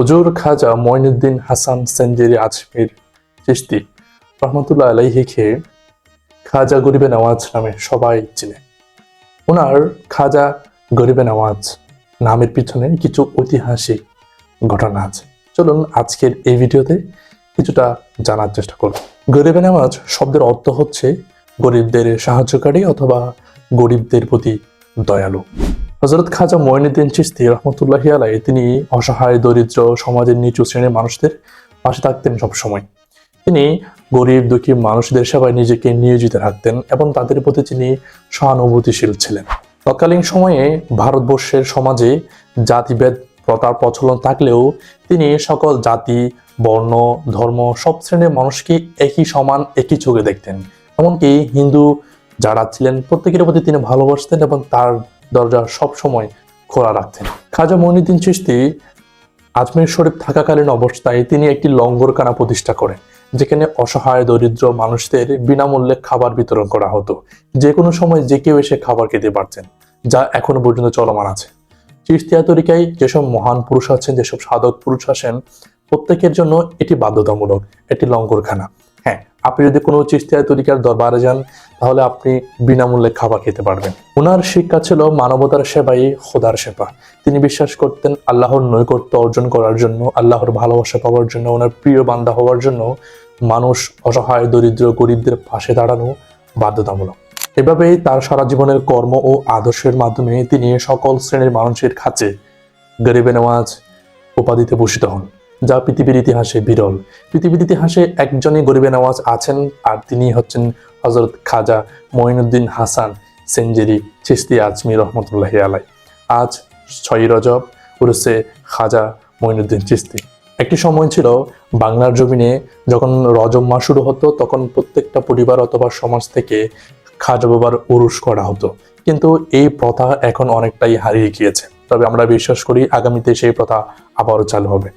হুজুর খাজা মঈনুদ্দিন হাসান সেঞ্জেরি আজমির চিশতি রহমতুল্লাহ আলাইহিকে খাজা গরিবে নওয়াজ নামে সবাই চিনে। ওনার খাজা গরিবে নওয়াজ নামের পিছনে কিছু ঐতিহাসিক ঘটনা আছে। চলুন আজকের এই ভিডিওতে কিছুটা জানার চেষ্টা করব। গরিবে নওয়াজ শব্দের অর্থ হচ্ছে গরিবদের সাহায্যকারী অথবা গরিবদের প্রতি দয়ালু। হযরত খাজা মঈনুদ্দিন চিশতি রহমতুল্লাহি আলাইহি তিনি অসহায়, দরিদ্র, সমাজের নিচু শ্রেণীর মানুষদের পাশে থাকতেন সবসময়। তিনি গরিব দুঃখী মানুষদের সেবায় নিজেকে নিয়োজিত রাখতেন এবং তাদের প্রতি তিনি সহানুভূতিশীল ছিলেন। তৎকালীন সময়ে ভারতবর্ষের সমাজে জাতিভেদ প্রথার প্রচলন থাকলেও তিনি সকল জাতি, বর্ণ, ধর্ম, সব শ্রেণীর মানুষকে একই সমান, একই চোখে দেখতেন। এমনকি হিন্দু যারা ছিলেন প্রত্যেকের প্রতি তিনি ভালোবাসতেন এবং তার দরজা সব সময় খোলা রাখতেন। খাজা মঈনুদ্দিন চিশতি আজমির শরীফ থাকাকালীন অবস্থায় তিনি একটি লঙ্গরখানা প্রতিষ্ঠা করেন, যেখানে অসহায় দরিদ্র মানুষদের বিনামূল্যে খাবার বিতরণ করা হতো। যে কোনো সময় যে কেউ এসে খাবার খেতে পারতেন, যা এখনো পর্যন্ত চলমান আছে। চিশতিয়া তরিকায় যেসব মহান পুরুষ আছেন, যেসব সাধক পুরুষ আছেন, প্রত্যেকের জন্য এটি বাধ্যতামূলক, এটি লঙ্গরখানা। হ্যাঁ, আপনি যদি কোনো চিশতিয়া তরিকার দরবারে যান তাহলে আপনি বিনামূল্যে খাবার খেতে পারবেন। ওনার শিক্ষা ছিল মানবতার সেবাই খোদার সেবা। তিনি বিশ্বাস করতেন আল্লাহর নৈকট্য অর্জন করার জন্য, আল্লাহর ভালোবাসা পাওয়ার জন্য, ওনার প্রিয় বান্দা হওয়ার জন্য মানুষ অসহায়, দরিদ্র, গরিবদের পাশে দাঁড়ানো বাধ্যতামূলক। এভাবেই তার সারা জীবনের কর্ম ও আদর্শের মাধ্যমে তিনি সকল শ্রেণীর মানুষের কাছে গরিবে নওয়াজ উপাধিতে ভূষিত হন, যা পৃথিবীর ইতিহাসে বিরল। পৃথিবীর ইতিহাসে একজনই গরিবে নওয়াজ আছেন, আর তিনি হচ্ছেন হযরত খাজা মঈনুদ্দিন হাসান সেঞ্জেরি চিশতি আজমি রহমতুল্লাহি আলাইহি। আজ 6ই রজব উরুসে খাজা মঈনুদ্দিন চিশতি। একটি সময় ছিল বাংলার জমিনে যখন রজব মাস শুরু হতো তখন প্রত্যেকটা পরিবার অথবা সমাজ থেকে খাজা বাবার উরুস করা হতো, কিন্তু এই প্রথা এখন অনেকটাই হারিয়ে গিয়েছে। তবে আমরা বিশ্বাস করি আগামীতে সেই প্রথা আবারও চালু হবে।